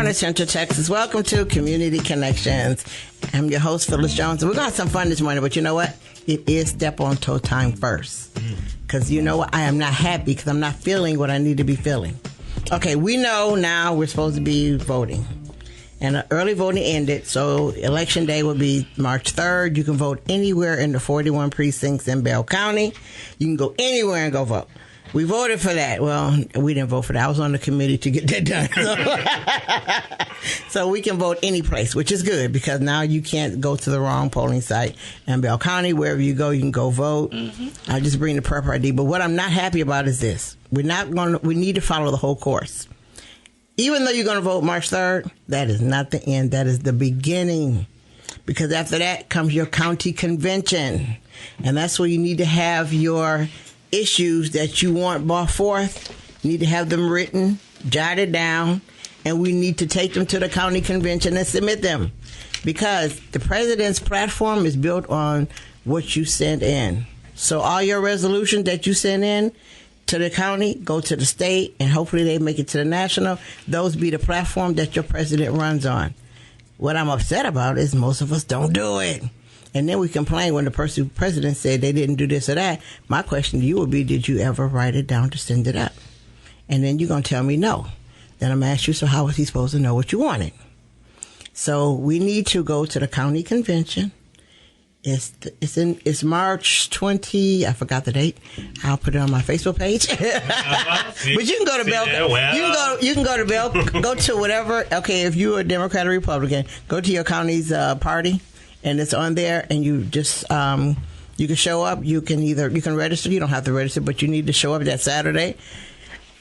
morning, Central Texas. Welcome to Community Connections. I'm your host, Phyllis Jones. We're going to have some fun this morning, but you know what? It is step on toe time first. Because you know what? I am not happy because I'm not feeling what I need to be feeling. Okay, we know now we're supposed to be voting. And early voting ended, so Election Day will be March 3rd. You can vote anywhere in the 41 precincts in Bell County. You can go anywhere and go vote. We voted for that. Well, we didn't vote for that. I was on the committee to get that done. So we can vote any place, which is good because now you can't go to the wrong polling site in Bell County. Wherever you go, you can go vote. I just bring the prep ID. But what I'm not happy about is this. We need to follow the whole course. Even though you're going to vote March 3rd, that is not the end. That is the beginning. Because after that comes your county convention. And that's where you need to have your issues that you want brought forth. You need to have them written, jotted down, and we need to take them to the county convention and submit them. Because the president's platform is built on what you send in. So all your resolutions that you send in to the county, go to the state, and hopefully they make it to the national. Those be the platform that your president runs on. What I'm upset about is most of us don't do it. And then we complain when the president said they didn't do this or that. My question to you would be, did you ever write it down to send it up? And then you're going to tell me no. Then I'm going to ask you, so how was he supposed to know what you wanted? So we need to go to the county convention. It's March 20. I forgot the date. I'll put it on my Facebook page. But you can go to Bell. You can go to Bell. Go to whatever. Okay, if you're a Democrat or Republican, go to your county's party, and it's on there. And you just you can show up. You can register. You don't have to register, but you need to show up that Saturday.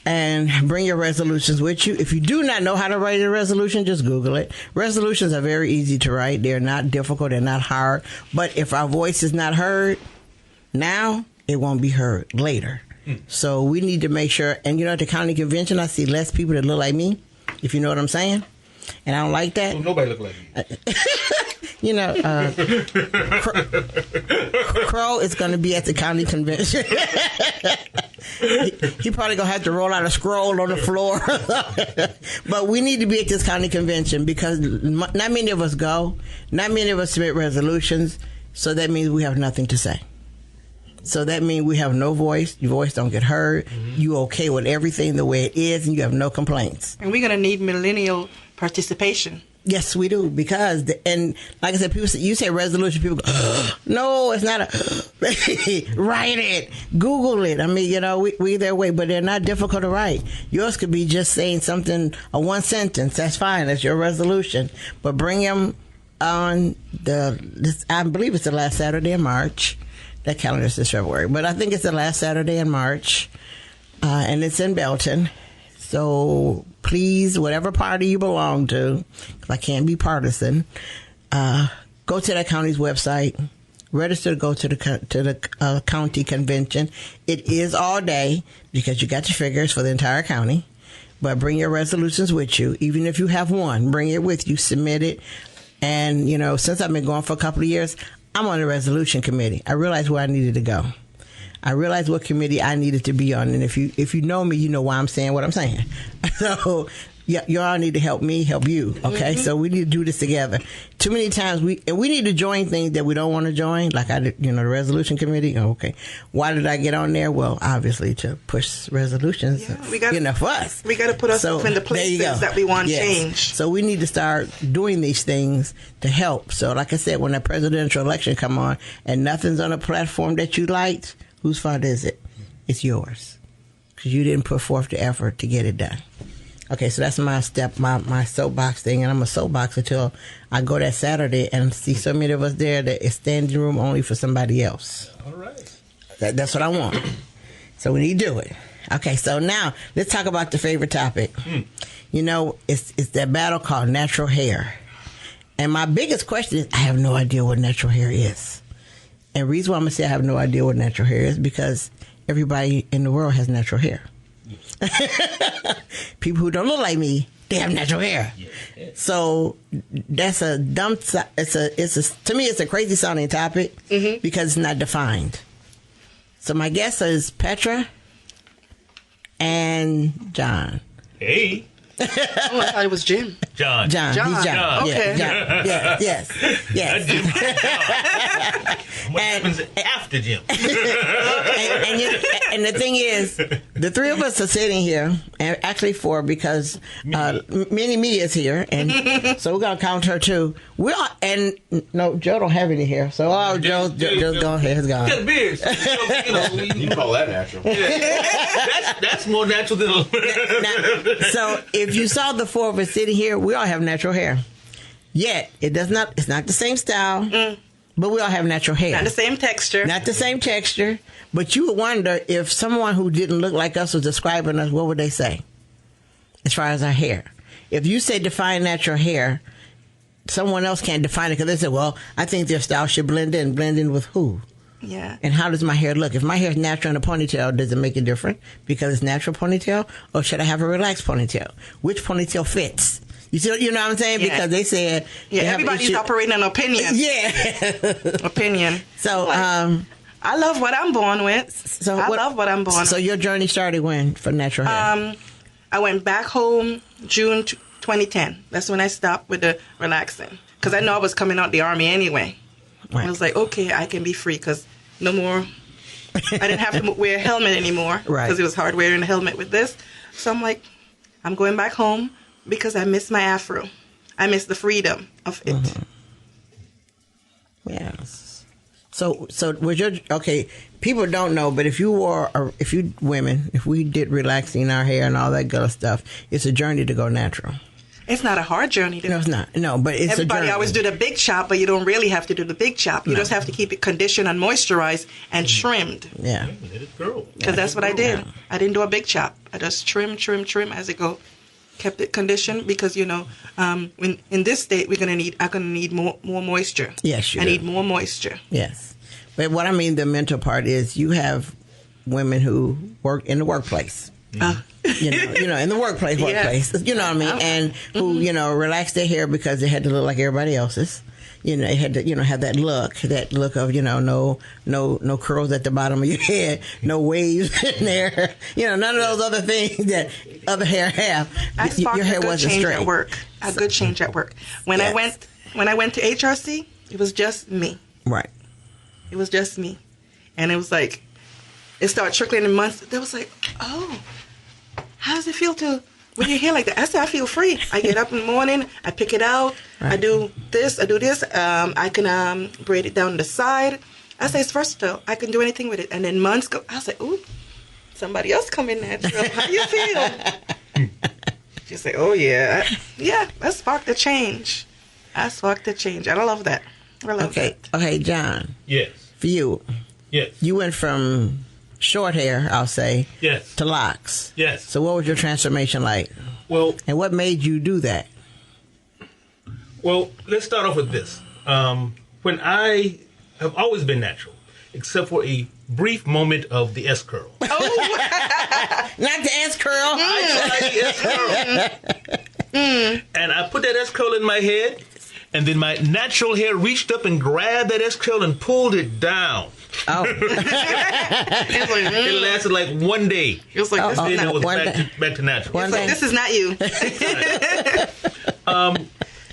And bring your resolutions with you. If you do not know how to write a resolution, just Google it. Resolutions are very easy to write. They're not difficult. They're not hard. But if our voice is not heard now, it won't be heard later. So we need to make sure. And at the county convention, I see less people that look like me, if you know what I'm saying. And I don't like that. Well, nobody look like me. Crow is going to be at the county convention. He probably going to have to roll out a scroll on the floor. But we need to be at this county convention because not many of us go. Not many of us submit resolutions. So that means we have nothing to say. So that means we have no voice. Your voice don't get heard. You okay with everything the way it is, and you have no complaints. And we're going to need millennial participation. Yes, we do, because, and like I said, people say, you say resolution, people go, no, it's not write it, Google it. I mean, we their way, but they're not difficult to write. Yours could be just saying something, a one sentence, that's fine, that's your resolution. But bring them on I believe it's the last Saturday in March. That calendar says February, but I think it's the last Saturday in March, and it's in Belton. So please, whatever party you belong to, because I can't be partisan, go to that county's website, register to go to the county convention. It is all day because you got your figures for the entire county. But bring your resolutions with you. Even if you have one, bring it with you, submit it. And, since I've been going for a couple of years, I'm on the resolution committee. I realized where I needed to go. I realized what committee I needed to be on. And if you know me, you know why I'm saying what I'm saying. So y'all need to help me help you. Okay. So we need to do this together. Too many times we need to join things that we don't want to join. Like I did, the resolution committee. Okay. Why did I get on there? Well, obviously to push resolutions. Yeah, for us. We got to put ourselves in the places that we want to change. So we need to start doing these things to help. So like I said, when the presidential election come on and nothing's on a platform that you liked, whose fault is it? It's yours. Because you didn't put forth the effort to get it done. Okay, so that's my soapbox thing. And I'm a soapbox until I go that Saturday and see so many of us there that it's standing room only for somebody else. All right. That's what I want. So we need to do it. Okay, so now let's talk about the favorite topic. It's that battle called natural hair. And my biggest question is, I have no idea what natural hair is. And the reason why I'm going to say I have no idea what natural hair is because everybody in the world has natural hair. People who don't look like me, they have natural hair. So that's a dumb, to me it's a crazy sounding topic because it's not defined. So my guess is Petra and John. Hey. I thought it was Jim. John. He's John. Okay. Yeah, John. Yes. Not Jim. John. What happens after Jim? and the thing is, the three of us are sitting here, and actually four because Mini Me is here, and so we're gonna count her too. No, Joe don't have any hair, so Joe's gone. Hair's gone. Got a beard. So, you call that natural? That's more natural than. So if you saw the four of us sitting here, we all have natural hair. Yet it's not the same style, but we all have natural hair. Not the same texture. Not the same texture. But you would wonder if someone who didn't look like us was describing us, what would they say? As far as our hair. If you say define natural hair, someone else can't define it because they say, well, I think their style should blend in. Blend in with who? Yeah. And how does my hair look? If my hair is natural in a ponytail, does it make it different because it's natural ponytail? Or should I have a relaxed ponytail? Which ponytail fits? You know what I'm saying? Yeah. Because they said... Yeah, everybody's operating an opinion. Yeah. Opinion. So, I love what I'm born with. I love what I'm born with. So your journey started when for natural hair? I went back home June 2010. That's when I stopped with the relaxing. Because I know I was coming out the Army anyway. Right. I was like, okay, I can be free because no more... I didn't have to wear a helmet anymore. Right. Because it was hard wearing a helmet with this. So I'm like, I'm going back home because I miss my afro. I miss the freedom of it. Mm-hmm. Yes. So was your okay? People don't know, but if we did relaxing our hair and all that good stuff, it's a journey to go natural. It's not a hard journey. No, it's not. No, but it's everybody a journey. always do the big chop, but you don't really have to do the big chop. You just have to keep it conditioned and moisturized and trimmed. Yeah, let it grow. Because that's what I did. I didn't do a big chop. I just trim as it go. Kept it conditioned because in this state I'm gonna need more moisture. Yes, you I do. need more moisture. Yes, but what I mean the mental part is you have women who work in the workplace. In the workplace. You know what I mean, and who relax their hair because they had to look like everybody else's. They had to have that look of no curls at the bottom of your head, no waves in there, none of those other things that other hair have. Your hair wasn't straight. At work, a good change at work. When I went to HRC, it was just me. Right. It was just me, and it was like it started trickling in months. They was like, oh, how does it feel to? With your hair like that, I said, I feel free. I get up in the morning, I pick it out, right. I do this. I can braid it down the side. I say it's versatile. I can do anything with it. And then months go, I say, ooh, somebody else come in natural. How you feel? She say, oh yeah, that sparked the change. I love that. I love that. Okay, John. Yes. For you. Yes. You went from short hair, I'll say, yes, to locks. Yes. So what was your transformation like? Well, and what made you do that? Well, let's start off with this. When I have always been natural, except for a brief moment of the S curl. Oh, not the S curl. I tried the S curl, and I put that S curl in my head, and then my natural hair reached up and grabbed that S curl and pulled it down. Oh. It lasted like one day. It was like, then it was back to natural. It's like, this is not you.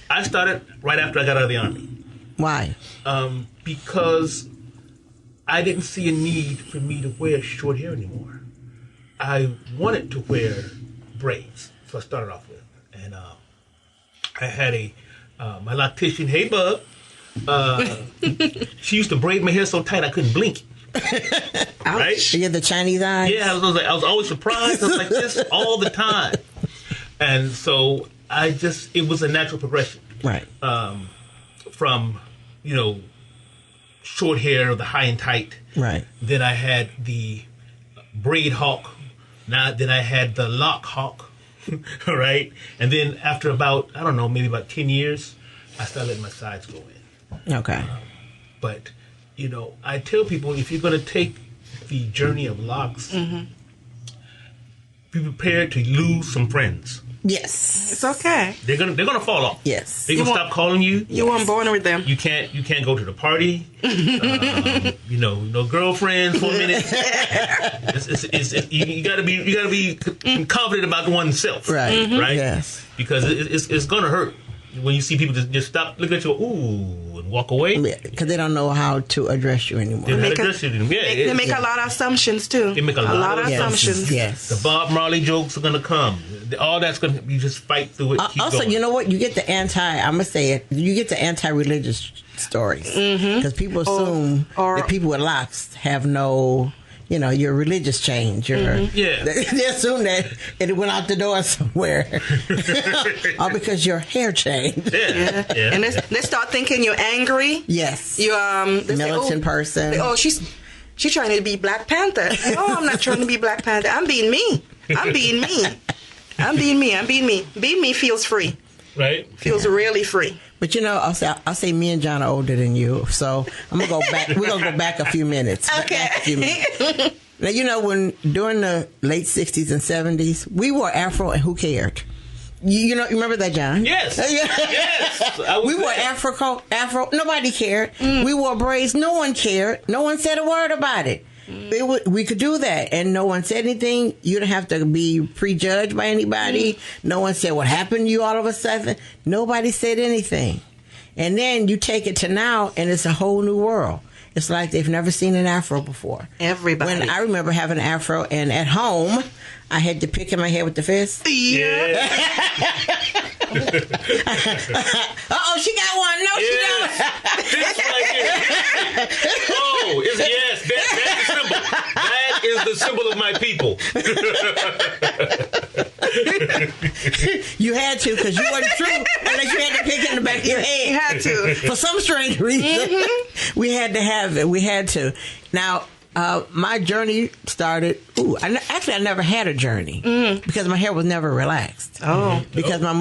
I started right after I got out of the Army. Why? Because I didn't see a need for me to wear short hair anymore. I wanted to wear braids, so I started off with. And I had my loctician, hey bub, she used to braid my hair so tight I couldn't blink. Right? You had the Chinese eyes? Yeah, I was always surprised. I was like this all the time. And so it was a natural progression. Right. From, short hair, the high and tight. Right. Then I had the braid hawk. Then I had the lock hawk. Right? And then after about 10 years, I started letting my sides go in. Okay. But, I tell people, if you're going to take the journey of locks, be prepared to lose some friends. Yes. It's okay. They're gonna fall off. Yes. They're gonna stop calling you. You weren't born with them. You can't go to the party. No girlfriends for a minute. You gotta be confident about oneself. Right. Right. Yes. Because it's gonna hurt when you see people just stop looking at you, ooh, and walk away. Because they don't know how to address you anymore. They make a lot of assumptions too. They make a lot of assumptions. Yes. The Bob Marley jokes are gonna come. All that's gonna you just fight through it. Keep Also, going. you know what? You get the I'm gonna say it. You get the anti-religious stories because people assume that people with locks have no. Your religious change. Yeah. They assume that it went out the door somewhere. All because your hair changed. Yeah. And they start thinking you're angry. Yes. You militant person. She's trying to be Black Panther. No, I'm not trying to be Black Panther. I'm being me. Being me feels free. Right. Feels really free. But I'll say me and John are older than you, so I'm gonna go back. We're gonna go back a few minutes. Okay. Now when during the late '60s and '70s, we wore afro, and who cared? You remember that, John? Yes. Yes. We wore afro. Nobody cared. We wore braids. No one cared. No one said a word about it. We could do that, and no one said anything. You don't have to be prejudged by anybody. No one said what happened to you all of a sudden. Nobody said anything. And then you take it to now, and it's a whole new world. It's like they've never seen an afro before. Everybody. When I remember having an afro, and at home, I had to pick in my head with the fist. Yeah. She got one. No, she don't. This right here. Oh, that's the symbol. That is the symbol of my people. You had to, because you wasn't true unless you had to pick in the back of your head. You had to. For some strange reason, we had to have it. We had to. Now, my journey started. I never had a journey because my hair was never relaxed. Oh, because my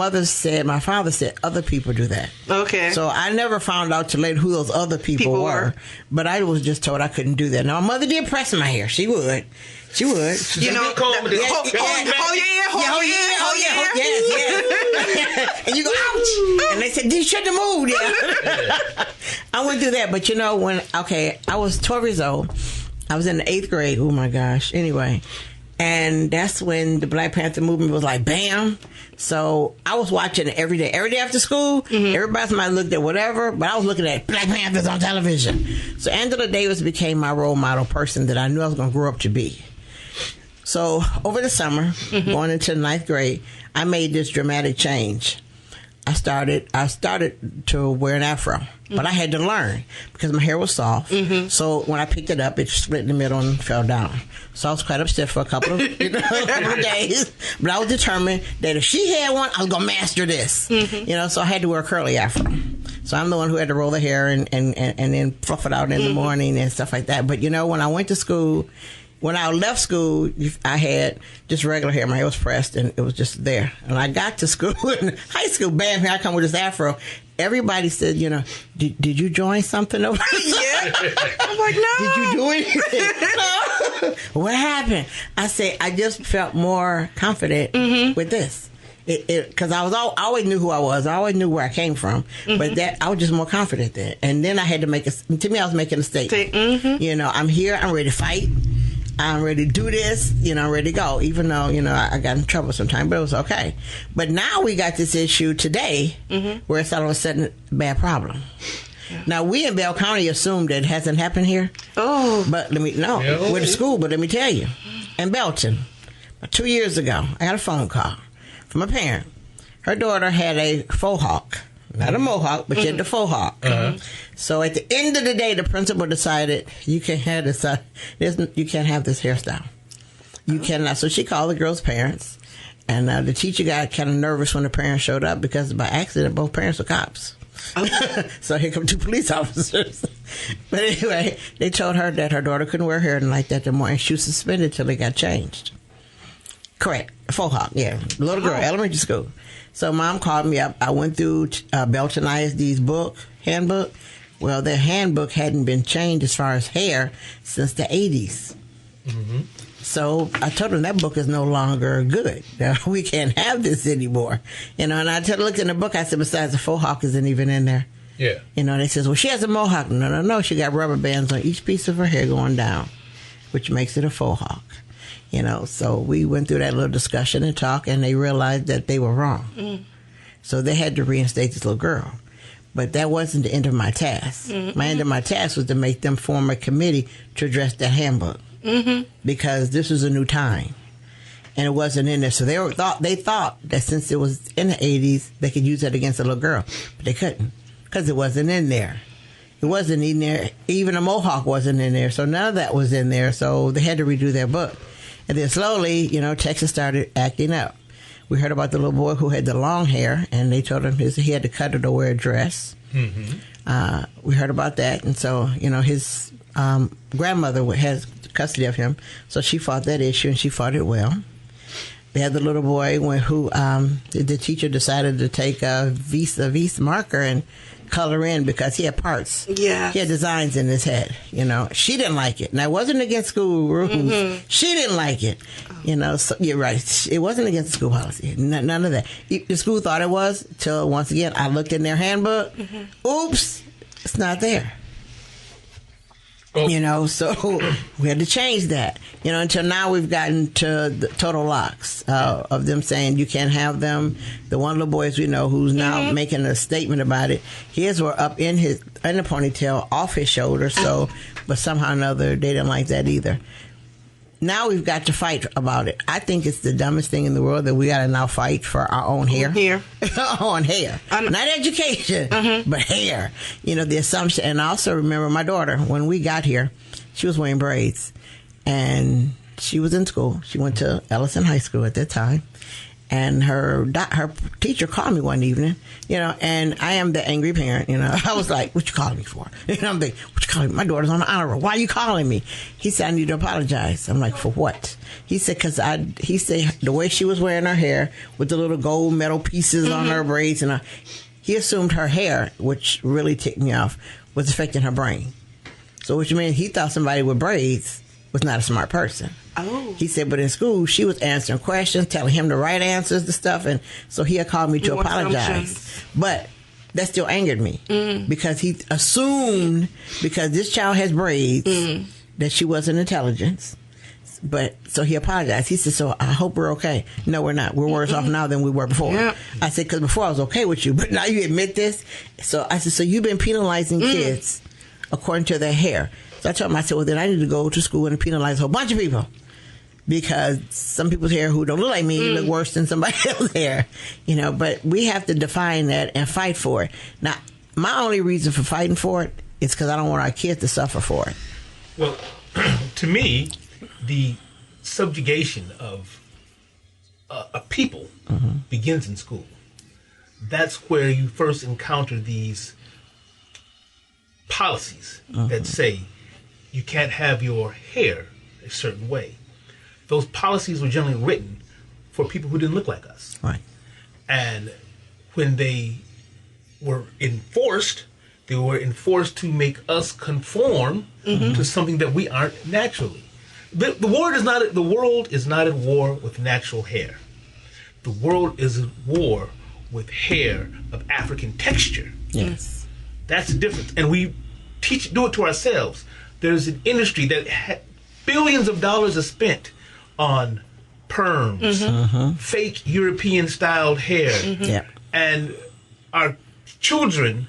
father said, other people do that. Okay. So I never found out till later who those other people were. But I was just told I couldn't do that. Now my mother did press my hair. She would. Hold Yes. And you go, ouch. And they said, you shouldn't have moved. Yeah. I wouldn't do that. But I was 12 years old. I was in the 8th grade. Oh my gosh. Anyway. And that's when the Black Panther movement was like, bam. So I was watching it every day. Every day after school, everybody might looked at whatever, but I was looking at Black Panthers on television. So Angela Davis became my role model person that I knew I was going to grow up to be. So over the summer, going into the 9th grade, I made this dramatic change. I started to wear an afro, but I had to learn because my hair was soft. So when I picked it up, it split in the middle and fell down. So I was quite upset for a couple of days. But I was determined that if she had one, I was gonna master this. So I had to wear a curly afro. So I'm the one who had to roll the hair and then fluff it out in the morning and stuff like that. But when I went to school. When I left school, I had just regular hair. My hair was pressed, and it was just there. And I got to school, in high school, bam, here I come with this afro. Everybody said, did you join something over there? Yeah. I'm like, no. Did you do anything? No. What happened? I said, I just felt more confident with this. Because I always knew who I was. I always knew where I came from. But I was just more confident then. And then I had to to me, I was making a statement. I'm here. I'm ready to fight. I'm ready to do this, I'm ready to go, even though, I got in trouble sometimes, but it was okay. But now we got this issue today where it's all of a sudden a bad problem. Yeah. Now, we in Bell County assume that it hasn't happened here. Oh. But we're to school, but let me tell you, in Belton, 2 years ago, I got a phone call from a parent. Her daughter had a faux hawk. Not a mohawk, but she had the faux hawk. So at the end of the day, the principal decided you can't have this. You can't have this hairstyle. You cannot. So she called the girl's parents, and the teacher got kind of nervous when the parents showed up because by accident both parents were cops. So here come 2 police officers. But anyway, they told her that her daughter couldn't wear hair like that anymore, and she was suspended till they got changed. Correct. Faux hawk. Yeah, little girl, elementary school. So mom called me up. I went through Belton ISD's handbook. Well, their handbook hadn't been changed as far as hair since the 80s. So I told him that book is no longer good. We can't have this anymore. And I looked in the book. I said, besides, the faux hawk isn't even in there. Yeah. And they says, well, she has a mohawk. No. She got rubber bands on each piece of her hair going down, which makes it a faux hawk. So we went through that little discussion and talk, and they realized that they were wrong. So they had to reinstate this little girl. But that wasn't the end of my task. My end of my task was to make them form a committee to address that handbook. Because this was a new time. And it wasn't in there. So they thought that since it was in the 80s, they could use that against a little girl. But they couldn't. Because it wasn't in there. It wasn't in there. Even a mohawk wasn't in there. So none of that was in there. So they had to redo their book. And then slowly, Texas started acting up. We heard about the little boy who had the long hair, and they told him he had to cut it or wear a dress. We heard about that. And so, his grandmother has custody of him. So she fought that issue, and she fought it well. They had the little boy who the teacher decided to take a Visa marker and color in because he had parts. Yeah. He had designs in his head. She didn't like it. Now, it wasn't against school rules. She didn't like it. So you're right. It wasn't against school policy. None of that. The school thought it was till, once again, I looked in their handbook. Oops, it's not there. So we had to change that. Until now we've gotten to the total locks of them saying you can't have them. The one little boy, as we know, who's now making a statement about it, his were up in the ponytail, off his shoulder. So, but somehow or another, they didn't like that either. Now we've got to fight about it. I think it's the dumbest thing in the world that we got to now fight for our own hair. Our own hair. Not education, but hair. The assumption. And I also remember my daughter, when we got here, she was wearing braids. And she was in school. She went to Ellison High School at that time. And her teacher called me one evening, and I am the angry parent, I was like, what you calling me for? I'm like, what you calling me? My daughter's on the honor roll. Why are you calling me? He said, I need to apologize. I'm like, for what? He said, he said the way she was wearing her hair with the little gold metal pieces on her braids, and he assumed her hair, which really ticked me off, was affecting her brain. So which means he thought somebody with braids was not a smart person. Oh. He said, but in school, she was answering questions, telling him the right answers to stuff, and so he had called me to apologize. But that still angered me because he assumed because this child has braids that she wasn't intelligent. But so he apologized. He said, so I hope we're okay. No, we're not. We're worse off now than we were before. Yeah. I said, because before I was okay with you, but now you admit this. So I said, so you've been penalizing kids according to their hair. So I told him, I said, well, then I need to go to school and penalize a whole bunch of people. Because some people's hair who don't look like me look worse than somebody else's hair. But we have to define that and fight for it. Now, my only reason for fighting for it is because I don't want our kids to suffer for it. Well, to me, the subjugation of a people begins in school. That's where you first encounter these policies that say you can't have your hair a certain way. Those policies were generally written for people who didn't look like us. Right. And when they were enforced to make us conform to something that we aren't naturally. The world is not at war with natural hair. The world is at war with hair of African texture. Yes. That's the difference. And we do it to ourselves. There's an industry that billions of dollars are spent on perms, fake European-styled hair. And our children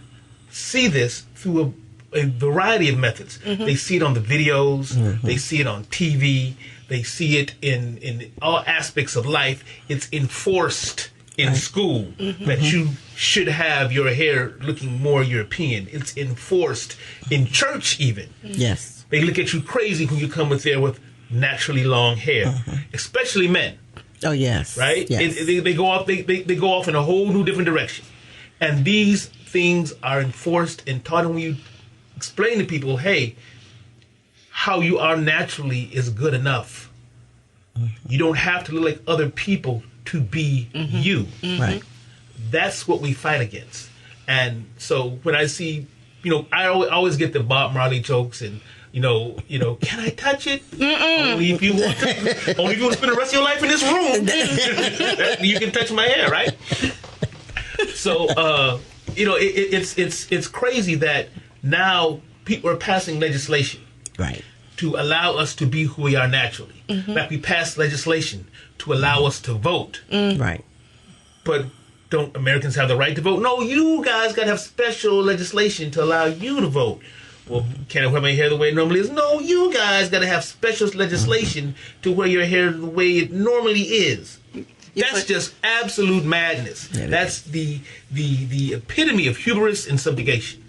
see this through a variety of methods. They see it on the videos, they see it on TV, they see it in all aspects of life. It's enforced in school that you should have your hair looking more European. It's enforced in church even. Yes. They look at you crazy when you come with naturally long hair, especially men. Oh yes, right. Yes. They go off. They go off in a whole new different direction, and these things are enforced and taught. And when you explain to people, hey, how you are naturally is good enough. You don't have to look like other people to be you. Right. That's what we fight against. And so when I see, I always get the Bob Marley jokes and can I touch it? Only if you want to. Only if you want to spend the rest of your life in this room, you can touch my hair, right? So, it's crazy that now people are passing legislation, right, to allow us to be who we are naturally. Like we passed legislation to allow us to vote, right. But don't Americans have the right to vote? No, you guys got to have special legislation to allow you to vote. Well, can I wear my hair the way it normally is? No, you guys got to have special legislation to wear your hair the way it normally is. That's just absolute madness. Yeah, that's the epitome of hubris and subjugation.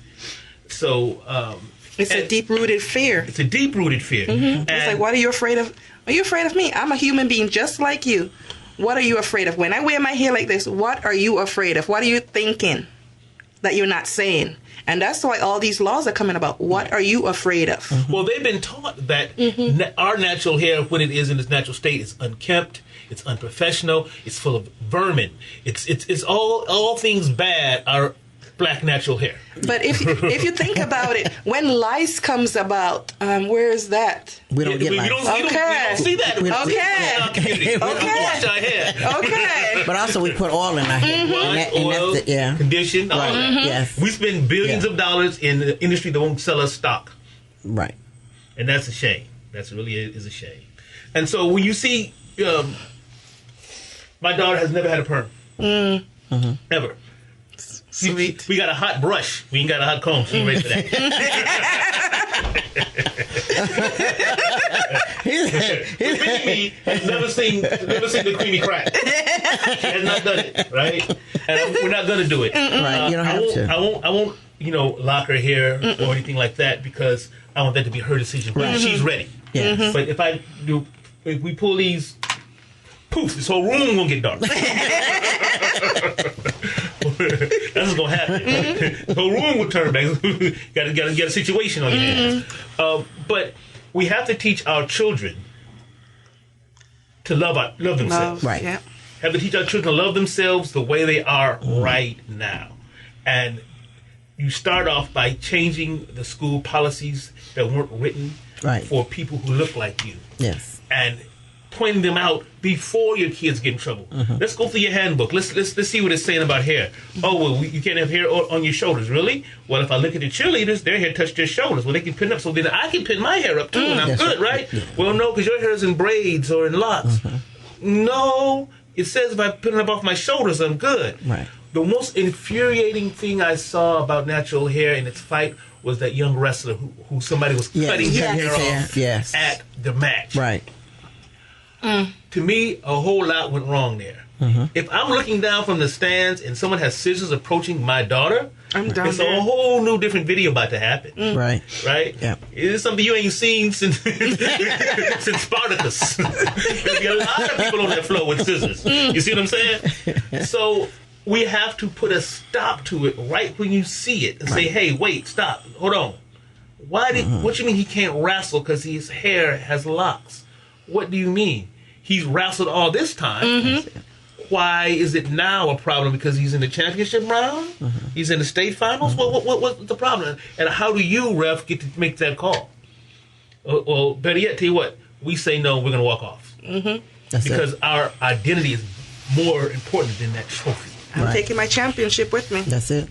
So it's a deep-rooted fear. It's a deep-rooted fear. It's like, what are you afraid of? Are you afraid of me? I'm a human being just like you. What are you afraid of? When I wear my hair like this, what are you afraid of? What are you thinking that you're not saying? And that's why all these laws are coming about. What are you afraid of? Well, they've been taught that our natural hair, when it is in its natural state, is unkempt, it's unprofessional, it's full of vermin. It's all things bad are black natural hair. But if you think about it, when lice comes about, where is that? We don't get lice. We don't see that. Okay. In our community. We wash our hair. Okay. But also we put oil in our hair. Oil, condition, all that. Yes. We spend billions of dollars in the industry that won't sell us stock. Right. And that's a shame. That's really is a shame. And so when you see, my daughter has never had a perm. Ever. Sweet. We got a hot brush. We ain't got a hot comb. She's ready for that. Me has never seen the creamy crack. She has not done it, right? And we're not gonna do it. Right. You don't have to. I won't. Lock her hair or anything like that because I want that to be her decision. Right. She's ready. Yeah. But if we pull these, poof, this whole room won't get dark. That's what's gonna happen. The whole room will turn back. Got to get a situation on your hands. But we have to teach our children to love themselves. Right. Yeah. Have to teach our children to love themselves the way they are right now. And you start off by changing the school policies that weren't written for people who look like you. Yes. And pointing them out before your kids get in trouble. Let's go through your handbook. Let's see what it's saying about hair. Oh, well, you can't have hair on your shoulders. Really? Well, if I look at the cheerleaders, their hair touched their shoulders. Well, they can pin up, so then I can pin my hair up too, and I'm good, right? Yeah. Well, no, because your hair is in braids or in locks. No, it says if I pin it up off my shoulders, I'm good. Right. The most infuriating thing I saw about natural hair in its fight was that young wrestler who somebody was cutting his hair off at the match. Right. To me, a whole lot went wrong there. If I'm looking down from the stands and someone has scissors approaching my daughter, it's a whole new different video about to happen. Right. Right? Yeah. It's something you ain't seen since since Spartacus. There'll be a lot of people on that floor with scissors. You see what I'm saying? So we have to put a stop to it right when you see it and say, hey, wait, stop, hold on. What you mean he can't wrestle because his hair has locks? What do you mean? He's wrestled all this time. Why is it now a problem? Because he's in the championship round? He's in the state finals? What's the problem? And how do you, ref, get to make that call? Well, better yet, tell you what, we say no, we're going to walk off. Because our identity is more important than that trophy. I'm taking my championship with me. That's it.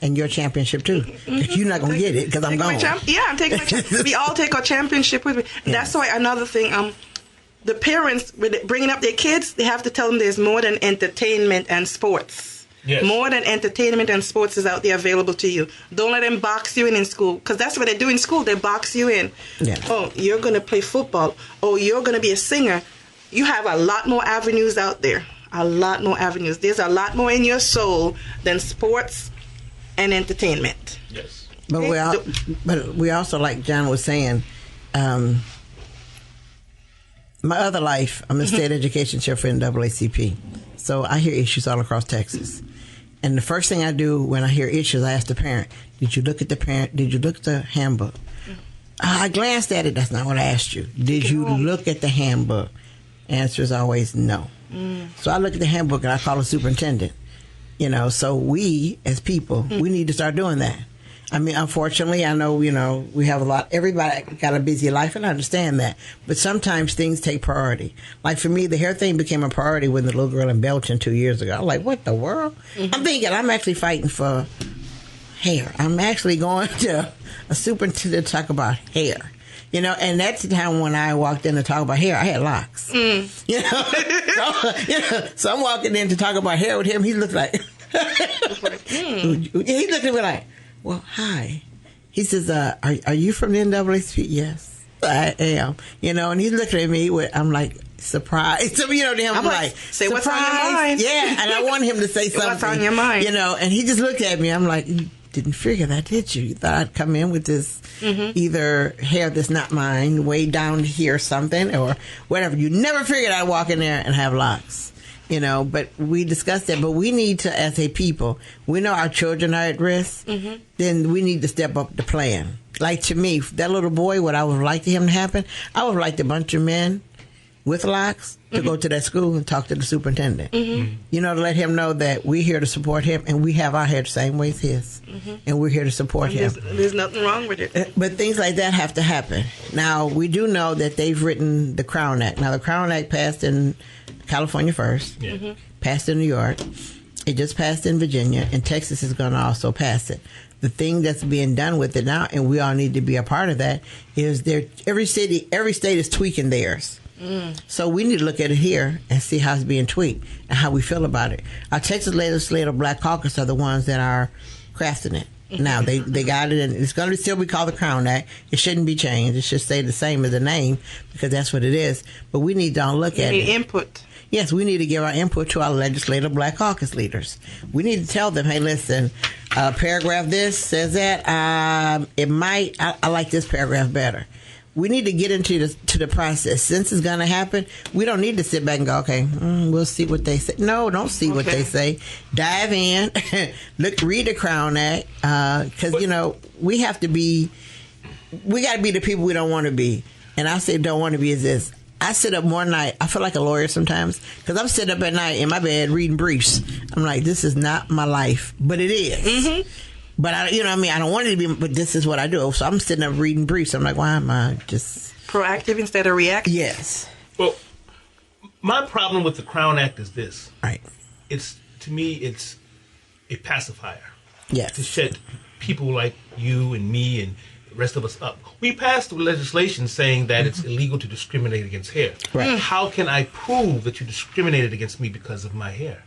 And your championship too. Because you're not going to get it because I'm gone. I'm taking my championship. We all take our championship with me. Yeah. That's why another thing, the parents, bringing up their kids, they have to tell them there's more than entertainment and sports. Yes. More than entertainment and sports is out there available to you. Don't let them box you in school. Because that's what they do in school. They box you in. Yeah. Oh, you're going to play football. Oh, you're going to be a singer. You have a lot more avenues out there. A lot more avenues. There's a lot more in your soul than sports and entertainment. Yes. But we also, like John was saying, my other life, I'm a state education chair for NAACP. So I hear issues all across Texas. And the first thing I do when I hear issues, I ask the parent, did you look at the handbook? I glanced at it. That's not what I asked you. Did you look at the handbook? Answer is always no. So I look at the handbook and I call the superintendent. So we, as people, we need to start doing that. I mean, unfortunately, I know, we have everybody got a busy life, and I understand that. But sometimes things take priority. Like for me, the hair thing became a priority when the little girl in Belgium 2 years ago. I'm like, what the world? Mm-hmm. I'm thinking, I'm actually fighting for hair. I'm actually going to a superintendent to talk about hair. And that's the time when I walked in to talk about hair, I had locks. So I'm walking in to talk about hair with him. He looked like, he looked at me like, well, hi. He says, are you from the NAACP? Yes, I am. And he's looking at me with, I'm like, surprised. So, I'm like, say surprised. What's on your mind? Yeah, and I want him to say something. What's on your mind? And he just looked at me. I'm like, you didn't figure that, did you? You thought I'd come in with this either hair that's not mine, way down here or something, or whatever. You never figured I'd walk in there and have locks. But we discussed that. But we need to, as a people, we know our children are at risk, then we need to step up the plan. Like to me, that little boy, what I would like to him to happen, I would like a bunch of men with locks to go to that school and talk to the superintendent. To let him know that we're here to support him, and we have our hair the same way as his. And we're here to support him. There's nothing wrong with it. But things like that have to happen. Now, we do know that they've written the Crown Act. Now, the Crown Act passed in California first, passed in New York. It just passed in Virginia, and Texas is going to also pass it. The thing that's being done with it now, and we all need to be a part of that, is every state is tweaking theirs. So we need to look at it here and see how it's being tweaked and how we feel about it. Our Texas Legislative Black Caucus are the ones that are crafting it. Now, they got it, and it's going to still be called the Crown Act. It shouldn't be changed. It should stay the same as the name, because that's what it is. But we need to look at it. Input. Yes, we need to give our input to our Legislative Black Caucus leaders. We need to tell them, hey, listen, paragraph this says that. I like this paragraph better. We need to get into the process. Since it's going to happen, we don't need to sit back and go, okay, we'll see what they say. No, don't see what they say. Dive in, read the Crown Act, because, we got to be the people we don't want to be. And I say don't want to be is this. I sit up one night. I feel like a lawyer sometimes, because I'm sitting up at night in my bed reading briefs. I'm like, this is not my life, but it is. But I don't want it to be, but this is what I do. So I'm sitting up reading briefs. I'm like, why am I just proactive instead of reactive? Yes. Well, my problem with the Crown Act is this. Right. To me, it's a pacifier. Yes. To shut people like you and me and the rest of us up. We passed legislation saying that it's illegal to discriminate against hair. Right. How can I prove that you discriminated against me because of my hair?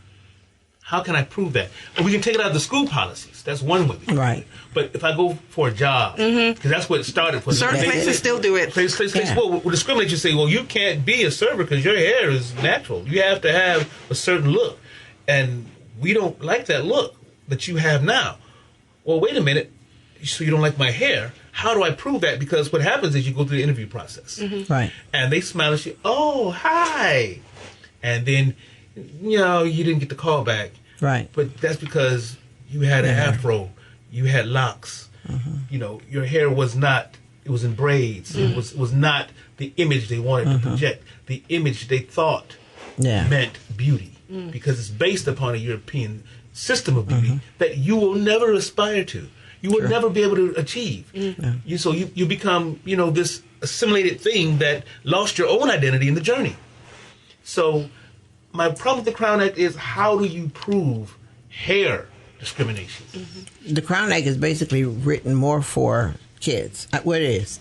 How can I prove that? And we can take it out of the school policies. That's one way. Right. But if I go for a job, because that's what it started for. Certain places still do it. Places will discriminate. You say, well, you can't be a server because your hair is natural. You have to have a certain look. And we don't like that look that you have now. Well, wait a minute. So you don't like my hair? How do I prove that? Because what happens is you go through the interview process. Right. And they smile at you. Oh, hi. And then, you didn't get the call back. Right. But that's because you had an afro, you had locks. Your hair was not, it was in braids. It was not the image they wanted to project. The image they thought meant beauty. Because it's based upon a European system of beauty that you will never aspire to. You will never be able to achieve. So you become, this assimilated thing that lost your own identity in the journey. So my problem with the Crown Act is, how do you prove hair discrimination? The Crown Act is basically written more for kids. What it is.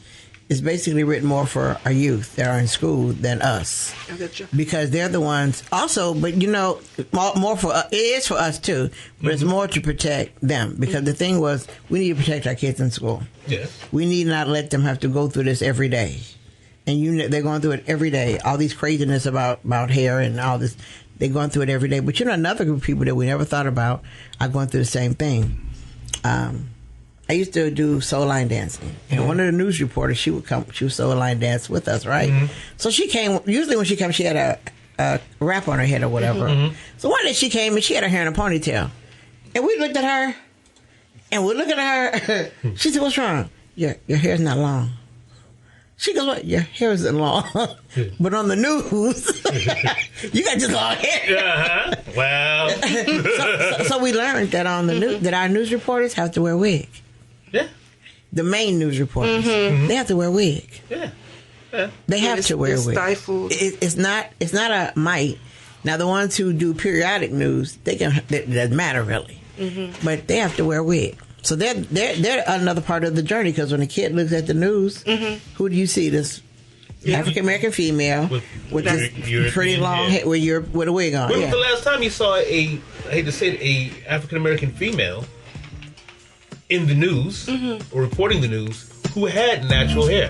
It's basically written more for our youth that are in school than us. I get you. Because they're the ones also, but more for it is for us too, but it's more to protect them. Because the thing was, we need to protect our kids in school. Yes. We need not let them have to go through this every day. And they're going through it every day. All these craziness about hair and all this, they're going through it every day. But another group of people that we never thought about are going through the same thing. I used to do soul line dancing, and one of the news reporters, she would soul line dance with us, right? So she came. Usually when she comes, she had a wrap on her head or whatever. So one day she came and she had her hair in a ponytail, and we looked at her, and we looked at her. She said, "What's wrong? Your hair's not long." She goes, "What? Your hair isn't long, but on the news, you got just long hair." Well, so we learned that on the news, that our news reporters have to wear wigs. the main news reporters, they have to wear a wig. Yeah. They have to wear a wig. Stifled. It's not a might. Now the ones who do periodic news, it doesn't matter really, but they have to wear a wig. So they're another part of the journey, because when a kid looks at the news, who do you see? This African American female with this pretty long hair with a wig on. When was the last time you saw I hate to say it, a African American female in the news or reporting the news who had natural hair?